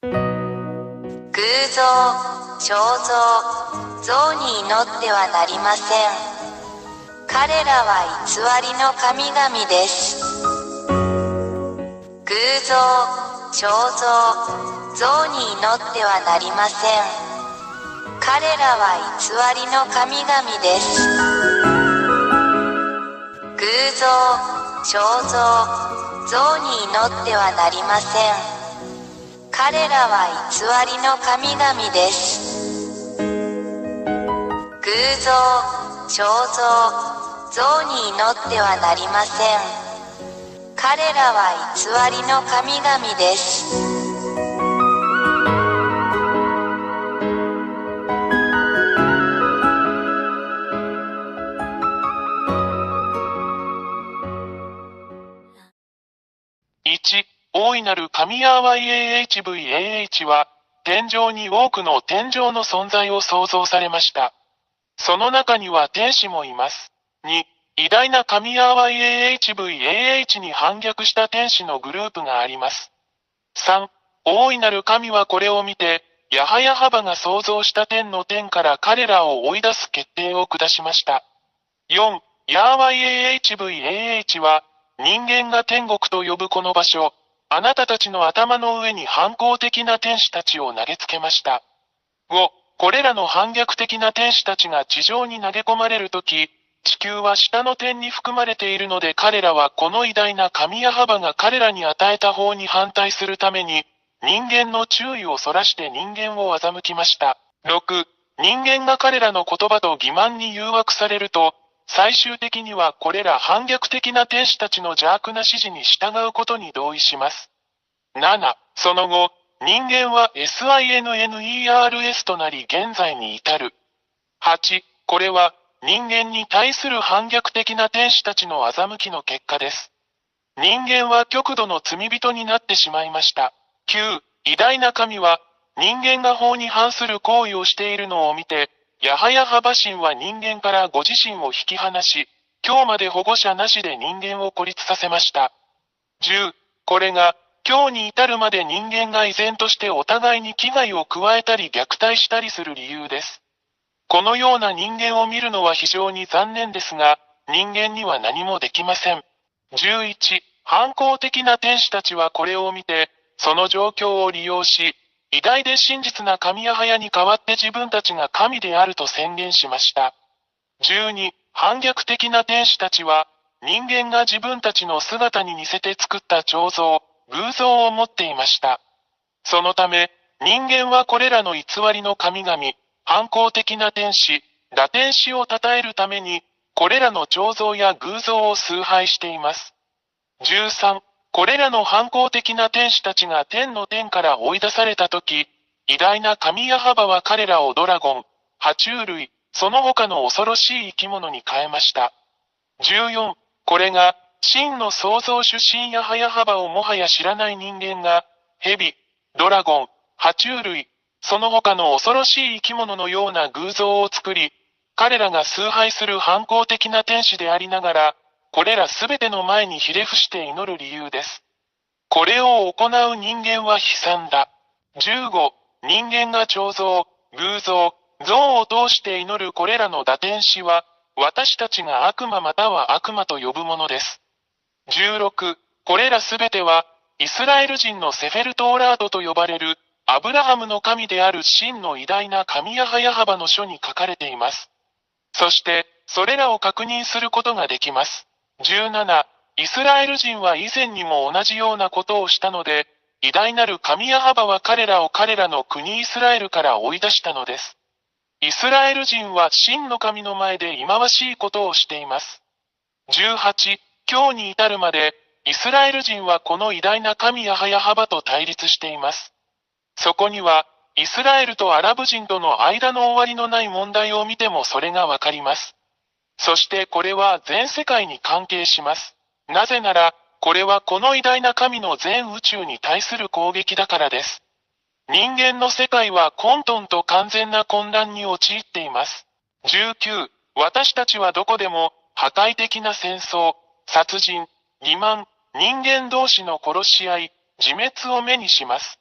偶像、肖像、像に祈ってはなりません。彼らは偽りの神々です。偶像、肖像、像に祈ってはなりません。彼らは偽りの神々です。偶像、肖像、像に祈ってはなりません。彼らは偽りの神々です。偶像、肖像、像に祈ってはなりません。彼らは偽りの神々です。1、大いなる神ヤーワ YAHVAH は、天上に多くの天上の存在を創造されました。その中には天使もいます。2、偉大な神ヤーワ YAHVAH に反逆した天使のグループがあります。3、大いなる神はこれを見て、ヤハヤハバが創造した天の天から彼らを追い出す決定を下しました。4、ヤーワ YAHVAH は、人間が天国と呼ぶこの場所、あなたたちの頭の上に反抗的な天使たちを投げつけました。5、これらの反逆的な天使たちが地上に投げ込まれるとき、地球は下の天に含まれているので彼らはこの偉大な神ヤハバが彼らに与えた方に反対するために、人間の注意をそらして人間を欺きました。6、人間が彼らの言葉と欺瞞に誘惑されると、最終的にはこれら反逆的な天使たちの邪悪な指示に従うことに同意します。7、その後、人間は SINNERS となり現在に至る。8、これは人間に対する反逆的な天使たちの欺きの結果です。人間は極度の罪人になってしまいました。9、偉大な神は人間が法に反する行為をしているのを見て、ヤハヤハバ神は人間からご自身を引き離し、今日まで保護者なしで人間を孤立させました。10、これが、今日に至るまで人間が依然としてお互いに危害を加えたり虐待したりする理由です。このような人間を見るのは非常に残念ですが、人間には何もできません。11、反抗的な天使たちはこれを見て、その状況を利用し、偉大で真実な神ヤハヤに代わって自分たちが神であると宣言しました。12、反逆的な天使たちは、人間が自分たちの姿に似せて作った彫像、偶像を持っていました。そのため、人間はこれらの偽りの神々、反抗的な天使、堕天使を称えるために、これらの彫像や偶像を崇拝しています。13、これらの反抗的な天使たちが天の天から追い出されたとき、偉大な神ヤハバは彼らをドラゴン、爬虫類、その他の恐ろしい生き物に変えました。14、これが、真の創造主神ヤハヤハバをもはや知らない人間が、蛇、ドラゴン、爬虫類、その他の恐ろしい生き物のような偶像を作り、彼らが崇拝する反抗的な天使でありながら、これらすべての前にひれ伏して祈る理由です。これを行う人間は悲惨だ。15、人間が彫像、偶像、像を通して祈るこれらの堕天使は、私たちが悪魔または悪魔と呼ぶものです。16、これらすべては、イスラエル人のセフェルトーラードと呼ばれる、アブラハムの神である真の偉大な神ヤハヤハバの書に書かれています。そして、それらを確認することができます。17、イスラエル人は以前にも同じようなことをしたので、偉大なる神ヤハバは彼らを彼らの国イスラエルから追い出したのです。イスラエル人は真の神の前で忌まわしいことをしています。18、今日に至るまで、イスラエル人はこの偉大な神ヤハヤハバと対立しています。そこには、イスラエルとアラブ人との間の終わりのない問題を見てもそれがわかります。そしてこれは全世界に関係します。なぜなら、これはこの偉大な神の全宇宙に対する攻撃だからです。人間の世界は混沌と完全な混乱に陥っています。19、私たちはどこでも破壊的な戦争、殺人、欺瞞、人間同士の殺し合い、自滅を目にします。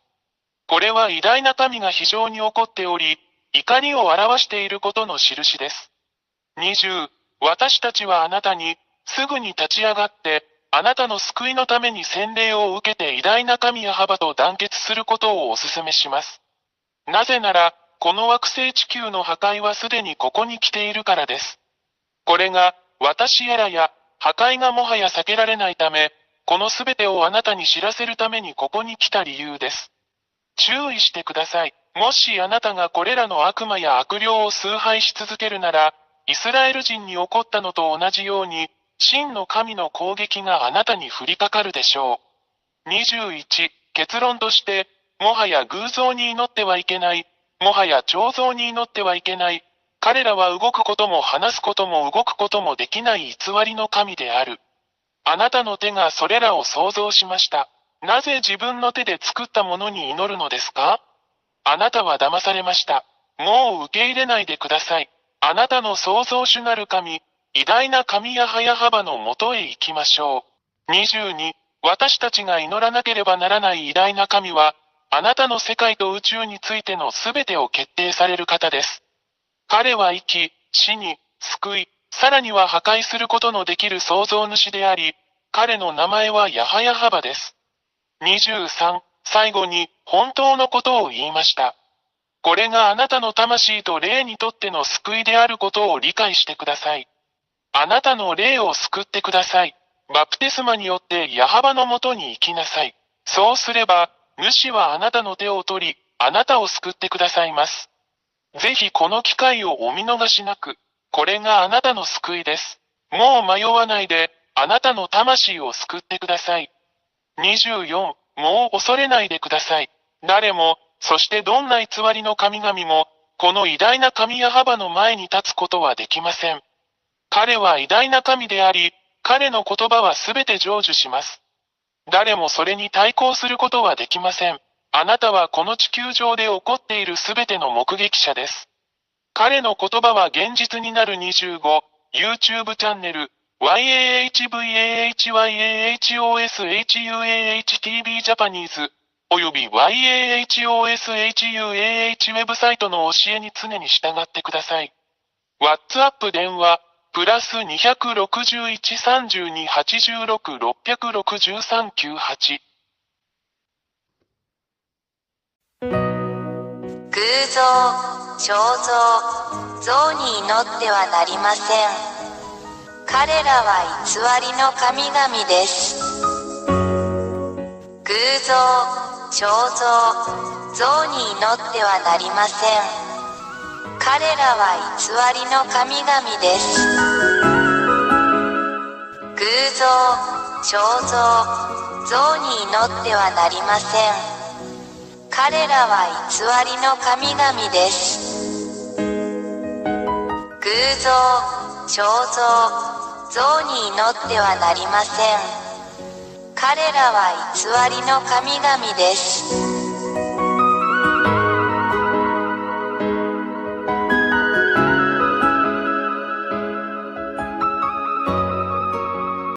これは偉大な神が非常に怒っており、怒りを表していることの印です。20、私たちはあなたに、すぐに立ち上がって、あなたの救いのために洗礼を受けて偉大な神ヤハバと団結することをお勧めします。なぜなら、この惑星地球の破壊はすでにここに来ているからです。これが、私らや、破壊がもはや避けられないため、このすべてをあなたに知らせるためにここに来た理由です。注意してください。もしあなたがこれらの悪魔や悪霊を崇拝し続けるなら、イスラエル人に起こったのと同じように、真の神の攻撃があなたに降りかかるでしょう。21、結論として、もはや偶像に祈ってはいけない。もはや彫像に祈ってはいけない。彼らは動くことも話すことも動くこともできない偽りの神である。あなたの手がそれらを創造しました。なぜ自分の手で作ったものに祈るのですか？あなたは騙されました。もう受け入れないでください。あなたの創造主なる神、偉大な神ヤハヤハバのもとへ行きましょう。22、私たちが祈らなければならない偉大な神は、あなたの世界と宇宙についてのすべてを決定される方です。彼は生き、死に、救い、さらには破壊することのできる創造主であり、彼の名前はヤハヤハバです。23、最後に、本当のことを言いました。これがあなたの魂と霊にとっての救いであることを理解してください。あなたの霊を救ってください。バプテスマによってヤハバのもとに行きなさい。そうすれば、主はあなたの手を取り、あなたを救ってくださいます。ぜひこの機会をお見逃しなく。これがあなたの救いです。もう迷わないで、あなたの魂を救ってください。24、もう恐れないでください。誰も、そしてどんな偽りの神々も、この偉大な神ヤハバの前に立つことはできません。彼は偉大な神であり、彼の言葉はすべて成就します。誰もそれに対抗することはできません。あなたはこの地球上で起こっているすべての目撃者です。彼の言葉は現実になる25、YouTube チャンネル、YAHVAHYAHOSHUAHTV ジャパニーズ、および YAHOSHUAH ウェブサイトの教えに常に従ってください。WhatsApp 電話、プラス261-32-86-663-98。偶像、彫像、像に祈ってはなりません。彼らは偽りの神々です。偶像、彫像、像に祈ってはなりません。彼らは偽りの神々です。偶像、彫像、像に祈ってはなりません。彼らは偽りの神々です。偶像、彫像、像に祈ってはなりません。彼らは偽りの神々です。